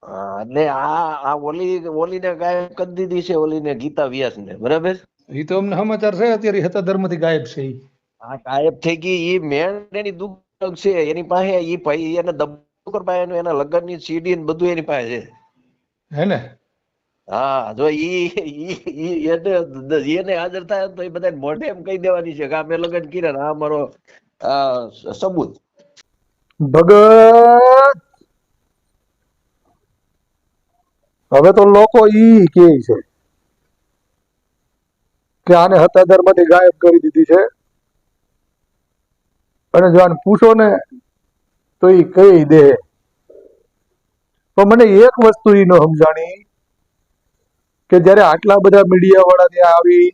એટલે આ ઓલીને ગાયબ કરી દીધી છે, ઓલીને ગીતા વ્યાસ ને, બરાબર. એ તો અમને સમાચાર છે અત્યારે હતા ધર્મ થી ગાયબ છે ઈ. આ ગાયબ થઈ ગઈ. એ મેન એની દુઃખ છે એની પાસે. એ ભાઈ એને દબોકર પાસે એના લગ્ન ની સીડી ને બધું એની પાસે છે. હે ને? હા, જો એને હાજર થાય તો એ બધા મોઢે એમ કહી દેવાની છે કે આ મેં લગ્ન કર્યા ને આ મારો સબૂત. ભગત હવે તો લોકો ઈ કે છે કે આને હત્યાધાર માંથી ગાયબ કરી દીધી છે, અને જો આને પૂછો ને તો ઈ કહી દે. તો મને એક વસ્તુ ઈ ન સમજાણી કે જયારે આટલા બધા મીડિયા વાળા ત્યાં આવી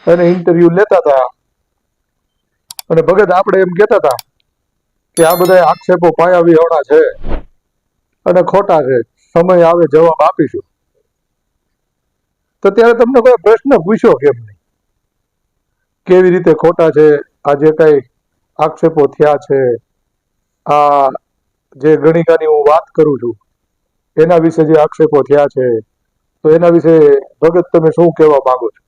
અને ઇન્ટરવ્યુ લેતા હતા, અને ભગત આપણે એમ કેતા હતા કે આ બધા આક્ષેપો પાયા વિહોણા છે અને ખોટા છે, સમય આવે જવાબ આપીશું, તો ત્યારે તમને કોઈ પ્રશ્ન પૂછ્યો કેમ નહીં? કેવી રીતે ખોટા છે? આ જે કઈ આક્ષેપો થયા છે, આ જે ગણિકાની હું વાત કરું છું એના વિશે જે આક્ષેપો થયા છે, તો એના વિશે ભગત તમે શું કહેવા માંગો છો?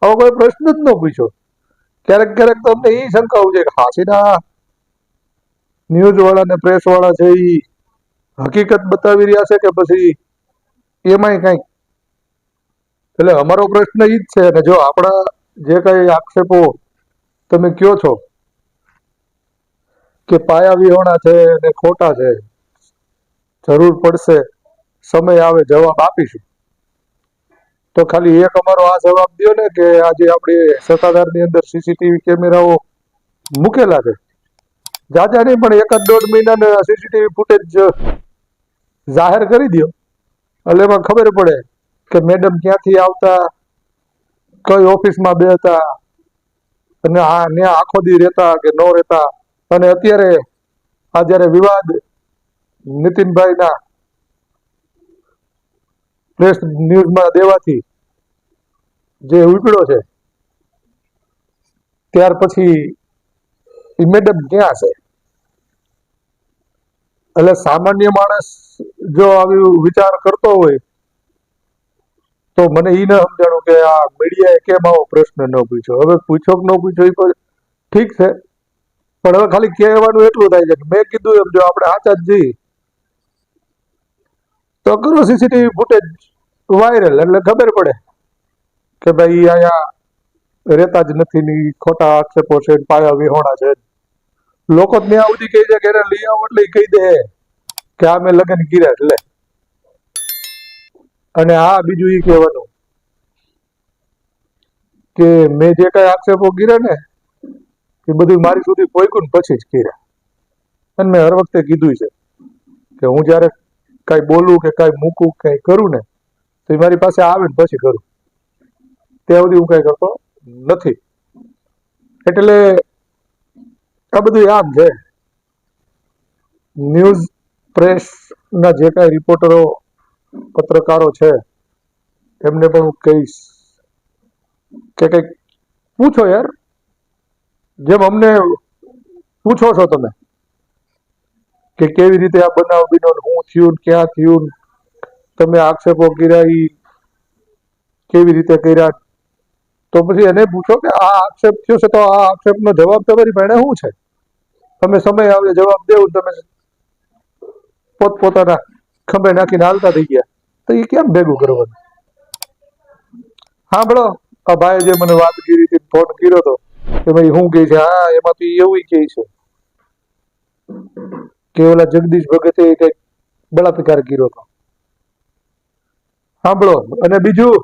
આવો કોઈ પ્રશ્ન જ ન પૂછ્યો. ક્યારેક ક્યારેક તો અમને એ શંકા છે કે હાસીના ન્યૂઝ વાળા ને પ્રેસ વાળા છે એ હકીકત બતાવી રહ્યા છે કે પછી એમાંય કઈક. એટલે અમારો પ્રશ્ન ઈ જ છે, અને જો આપણા જે કઈ આક્ષેપો તમે કયો છો કે પાયા વિહોણા છે ને ખોટા છે, જરૂર પડશે સમય આવે જવાબ આપીશું, તો ખાલી એક અમારો આ જવાબ દો ને કે આજે આપણે સત્તાધારની અંદર સીસીટીવી કેમેરાઓ મૂકેલા છે, જાજા નહીં પણ 1-1.5 મહિનાના સીસીટીવી ફૂટેજ જાહેર કરી દો, એટલે એમાં ખબર પડે કે મેડમ ક્યાંથી આવતા, કઈ ઓફિસમાં બેહતા, અને ત્યાં આખો દી રહેતા કે ન રહેતા. અને અત્યારે આ જયારે વિવાદ નીતિનભાઈના પ્રેસ ન્યૂઝમાં દેવાથી જે ઉકળ્યો છે, ત્યાર પછી એ મેડમ ક્યાં છે? એટલે સામાન્ય માણસ જો આવી વિચાર કરતો હોય તો મને ઈ ન સમજાણું કે આ મીડિયાએ કેમ આવો પ્રશ્ન ન પૂછ્યો. હવે પૂછ્યો કે ન પૂછ્યો એ તો ઠીક છે, પણ હવે ખાલી કહેવાનું એટલું થાય છે કે મેં કીધું એમ જો આપણે સાચા જ જઈએ તો કરો સીસીટીવી ફૂટેજ વાયરલ, એટલે ખબર પડે કે ભાઈ અહીંયા રહેતા જ નથી ની ખોટા આક્ષેપો છે, પાયા વિહોણા છે. લોકો ત્યાં સુધી કહી છે કે એને લઈ આવો એટલે કહી દે કે આ મેં લગ્ન કર્યા એટલે. અને આ બીજું ઈ કહેવાનું કે મેં જે કઈ આક્ષેપો કર્યા ને એ બધું મારી સુધી પહોંચ્યું ને પછી જ કર્યા. અને મેં હર વખતે કીધું છે કે હું જયારે કઈ બોલું કે કઈ મૂકું કઈ કરું ને તો એ મારી પાસે આવે ને પછી કરું, ત્યાં સુધી હું કઈ કરતો નથી. એટલે આ બધું આમ છે. ન્યૂઝ પ્રેસ ના જે કઈ રિપોર્ટરો પત્રકારો છે એમને પણ હું કહીશ કે કઈક પૂછો યાર, જેમ અમને પૂછો છો તમે કે કેવી રીતે આ બનાવ બન્યો, હું થયું, ક્યાં થયું, તમે આક્ષેપો કર્યા ઈ કેવી રીતે કર્યા, તો પછી એને પૂછો કે આ આક્ષેપ થયો છે તો આ આક્ષેપનો જવાબ તમારી પાસે શું છે? તમે સમય આવે જવાબ દેવું, તમે પોતપોતાના ખંભે નાખીને હાલતા થઈ ગયા, તો એ કેમ ભેગું કરવાનું? સાંભળો, આ ભાઈ જે મને વાત કરી હતી, ફોન કર્યો હતો કે ભાઈ શું કહે છે, હા એમાં તો એવું કહે છે કે ઓલા જગદીશ ભગતે કઈક બળાત્કાર કર્યો હતો. સાંભળો. અને બીજું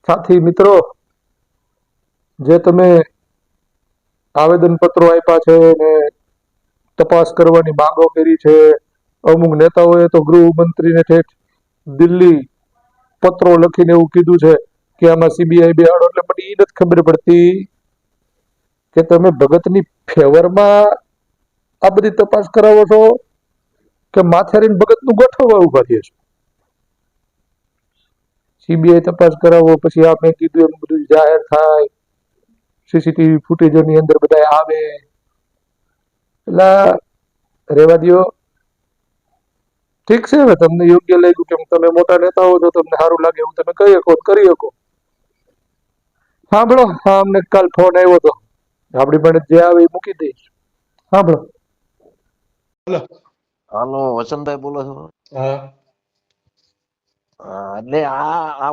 સાથી મિત્રો, જે તમે આવેદન પત્રો આપ્યા છે ને તપાસ કરવાની માંગો કરી છે, અમુક નેતાઓએ તો ગૃહમંત્રીને ઠેઠ દિલ્હી પત્રો લખીને એવું કીધું છે કે આમાં સીબીઆઈ બેહાડો, એટલે મને એ નથી ખબર પડતી કે તમે ભગતની ફેવરમાં આ બધી તપાસ કરાવો છો કે માથેરીને ભગતનું ગોઠવવા ઉભા થયા છો. સીબીઆઈ તપાસ કરાવો, પછી આ મેં કીધું એમ બધું જાહેર થાય, સીસીટીવી ફૂટેજોની અંદર બધા આવે, એટલે રેવા દો. ઠીક છે, હવે તમને યોગ્ય લાગ્યું કેમ તમે મોટા નેતાઓ છો, તમને સારું લાગે એવું તમે કહી શકો તો કરી શકો. સાંભળો, હા અમને કાલ ફોન આવ્યો હતો, આપણી પણ જે આવે એ મૂકી દઈશ. સાંભળો. હાલો. હાલો, વસંતભાઈ બોલો છો? હા. હા, એટલે આ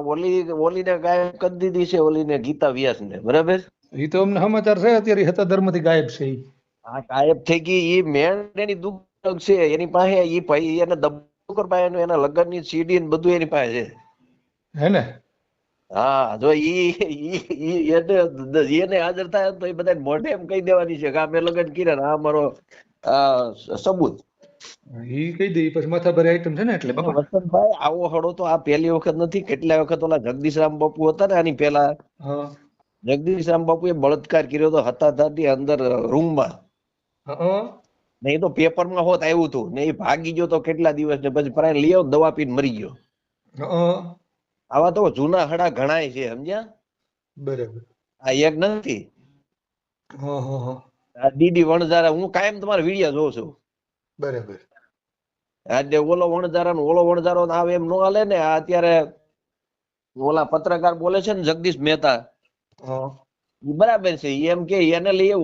ઓલીને ગાયબ કરી દીધી છે, ઓલીને ગીતા વ્યાસને, બરાબર? એ તો અમને સમાચાર છે અત્યારે હતા ધર્મથી ગાયબ છે ઈ. આ ગાયબ થઈ ગઈ, એ મેણ એની દુઃખ છે, એની પાસે એ ભાઈ એને દબોકર પાસે એના લગ્નની સીડી ને બધું એની પાસે છે. હે ને? હા, જો એને હાજર થાય તો એ બધા મોઢે એમ કહી દેવાની છે કે આ મેં લગ્ન કર્યા ને આ મારો સબૂત. ઈ કહી દે, ઈ પછી માથાભારે આઈટમ છે ને એટલે અને બાપા. વસંતભાઈ આવો હળો તો આ પહેલી વખત નથી, કેટલા વખત ઓલા જગદીશરામ બાપુ હતા ને આની પેલા, હા. જગદીશરામ બાપુએ બળાત્કાર કર્યો હતો હતાધારની અંદર રૂમમાં. હા. ને એ તો પેપરમાં હોત આવ્યું હતું ને એ ભાગી ગયો તો કેટલા દિવસ ને પછી પરાણે લઈ આવો દવા પીને મરી ગયો. હા. આવા તો જૂના હડા ઘણાય છે, સમજ્યા? બરાબર. આ એક નથી. હા હા હા. આ ડીડી વણઝારા હું કાયમ તમારા વિડિયા જોઉં છું. બરાબર. આજે ઓલો વણઝારો આવે એમ નો હાલે ને. આ અત્યારે ઓલા પત્રકાર બોલે છે ને જગદીશ મહેતા, હા. ઈ બરાબર છે. ઈ એમ કે એને લઈએ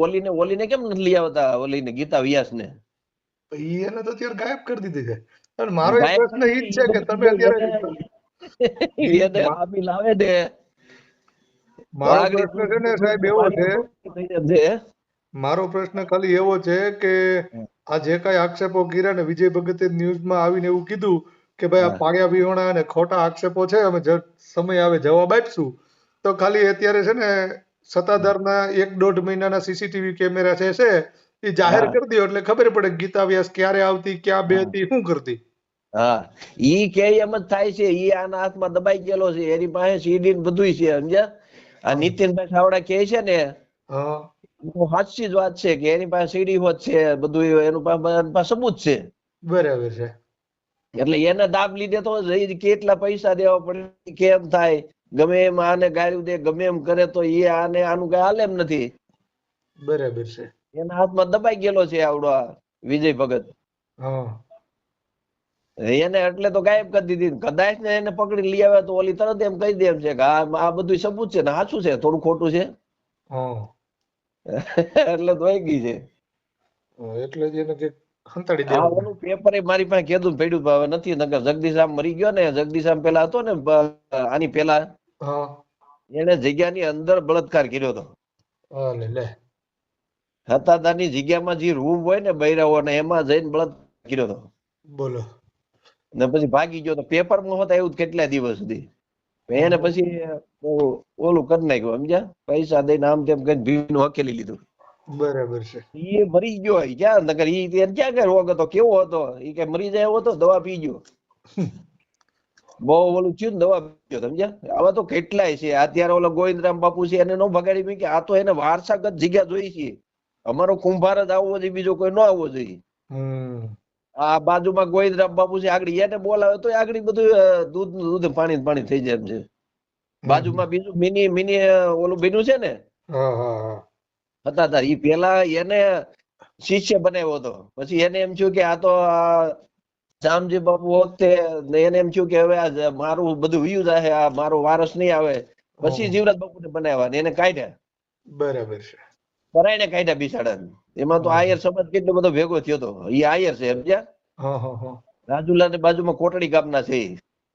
ઓલીને કેમ નથી લઈ આવતા ઓલીને ગીતા વ્યાસને? ઈ એને તો અત્યારે ગાયબ કરી દીધી છે. અને મારો એક ગાયબ પ્રશ્ન ઈ જ છે કે તમે કરી અત્યારે એને આપી લાવે ને તો મારો આગળ પ્રશ્ન છે ને સાહેબ એવો છે, મારો પ્રશ્ન ખાલી એવો છે કે આ જે કાંઈ આક્ષેપો કર્યા ને વિજય ભગતે ન્યૂઝમાં આવીને એવું કીધું કે ભાઈ આ પાડ્યા વિહોણા અને ખોટા આક્ષેપો છે, અમે સમય આવે જવાબ આપશું. તો ખાલી અત્યારે છે ને સત્તાધારના 1-1.5 મહિનાના સીસીટીવી કેમેરા છે એ જાહેર કરી દો એટલે ખબર પડે ગીતા વ્યાસ ક્યારે આવતી, ક્યાં બેહતી, શું કરતી. હા, ઈ કે એમ જ થાય છે. ઈ આના હાથમાં દબાઈ ગયેલો છે, એની પાસે સીડી ને બધુંય છે, સમજ્યા? આ નીતિનભાઈ ચાવડા કહે છે ને, હા. સાચી જ વાત છે કે એની પાસે સીડી હોત છે, બધું એનું પાસે સબૂત છે. બરાબર છે. એટલે એને દાબ લીધે તો કેટલા પૈસા દેવા પડે, કેમ થાય, ગમે એમ આને ગાળ્યું દે, ગમે એમ કરે તો એ આનું કઈ હાલે એમ નથી. બરાબર છે. એના હાથમાં દબાઈ ગયેલો છે આવડો વિજય ભગત. હા. એને એટલે તો ગાયબ કરી દીધી. કદાચ ને એને પકડી લઈ આવે તો ઓલી તરત એમ કહી દે એમ છે કે આ બધું સબૂત છે ને સાચું છે, થોડું ખોટું છે. હા. એટલે ધોઈ ગઈ છે. એટલે જ એને હંતાડી હા, દેવાનું. ઓલું પેપર મારી પાસે કીધું પડ્યું હવે નથી, નકર જગદીશામ મરી ગયો ને, જગદીશામ પેલા હતો ને આની પેલા, હા. એને જગ્યાની અંદર બળાત્કાર કર્યો હતો. લે લે. હતાદારની જગ્યામાં જે રૂમ હોય ને બૈરાઓને એમાં જઈને બળાત્કાર કર્યો હતો. બોલો. ને પછી ભાગી ગયો તો પેપરમાં હોતા એવું કેટલા દિવસ સુધી. એને પછી ઓલું કરી નાખ્યું, સમજ્યા? પૈસા દઈને આમ તેમ કઈ ભીનું હકેલી લીધું. બરાબર છે. એ મરી ગયો. ક્યાં નકર ઈ ક્યાં કઈ રોગ હતો, કેવો હતો? ઈ કઈ મરી જાય એવો હતો? દવા પી ગયો. બહુ ઓલું થયું ને દવા પી ગયો, સમજ્યા? આવા તો કેટલાય છે. અત્યારે ઓલો ગોવિંદરામ બાપુ છે, એને નો ભગાડી મૂકી. આ તો એને વારસાગત જગ્યા જોઈ છે. અમારો કુંભાર જ આવવો જોઈએ, બીજો કોઈ ન આવવો જોઈએ. આ બાજુમાં ગોવિંદરામ બાપુ છે, આગળ એને બોલાવે તો આગળ બધું દૂધ પાણી થઈ જાય એમ છે. બાજુમાં બીજું મિની ઓલું બીનું છે ને, હતા ઈ પેલા એને શિષ્ય બનાવ્યો હતો. પછી એને એમ થયું કે આ તો શામજી બાપુ વખતે એને એમ થયું કે હવે આ મારું બધું વ્યુ જાય, આ મારો વારસ નહીં આવે. પછી જીવરાજ બાપુ ને બનાવ્યા, એને કાઢ્યા. બરાબર છે. કરાઈને કાઢ્યા બિચાડા. એમાં તો આયર સમાજ કેટલો બધો ભેગો થયો હતો. એ આયર છે, સમજ્યા? રાજુલા ની બાજુમાં કોટડી ગામના છે.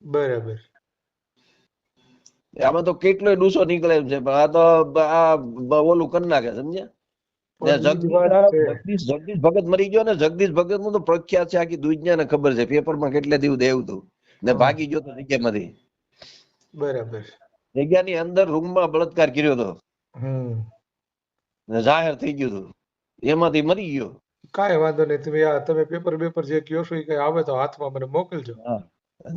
બરાબર. આમાં તો કેટલોય ડૂસો નીકળે એમ છે, પણ આ તો આ ઓલું કરી નાખે, સમજ્યા? જગદીશ ભગત મરી ગયો ને, જગદીશ ભગત નું તો પ્રખ્યાત છે, આખી દુનિયાને ખબર છે. પેપરમાં કેટલા દિવસ દેવું હતું ને ભાગી ગયો તો જગ્યામાંથી. બરાબર. જગ્યાની અંદર રૂમમાં બળાત્કાર કર્યો હતો, જાહેર થઈ ગયું હતું, એમાંથી મરી ગયો. કાંઈ વાંધો નહીં. તમે પેપર જે કયો છો એ કઈ આવે તો હાથમાં મને મોકલજો.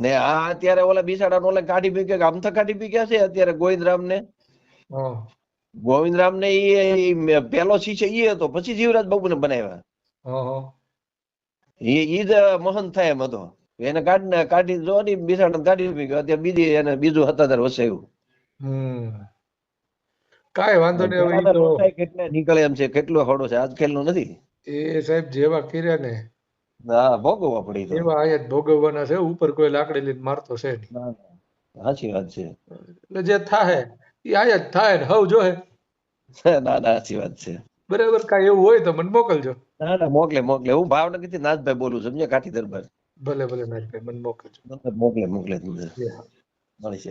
ને આ અત્યારે ઓલા બિસાડા ઓલા કાઢી પી આમથા કાઢી પી ગયા છે અત્યારે ગોવિંદરામ ને. ગોવિંદરામ ને એ પેલો શિષ્ય એ હતો, પછી જીવરાજ બાબુ ને બનાવ્યા. ઈ જ મહંત થાય એમ હતો. એને કાઢી જો ને બિસાડા કાઢી પી ગયો. અત્યારે બીજું હતાધાર વસાયું. કાંઈ વાંધો નહીં. હવે તો કેટલા નીકળે એમ છે, કેટલો હળો છે, આજકાલ નો નથી. એ સાહેબ જેવા કર્યા ને હા ભોગવવા પડી તો. એવા આયા જ ભોગવવાના છે, ઉપર કોઈ લાકડી લઈને મારતો છે નહીં. ના, ના. સાચી વાત છે. એટલે જે થાય એ આયા જ થાય ને હવ જોહે. ના ના સાચી વાત છે. બરાબર, કાંઈ એવું હોય તો મને મોકલજો. ના ના મોકલે મોકલે, હું ભાવનગર થી નાથભાઈ બોલું છું, સમજ્યા, કાઠી દરબાર. ભલે ભલે નાથભાઈ, મને મોકલજો. મોકલે મોકલે તમને એ હા. મળશે.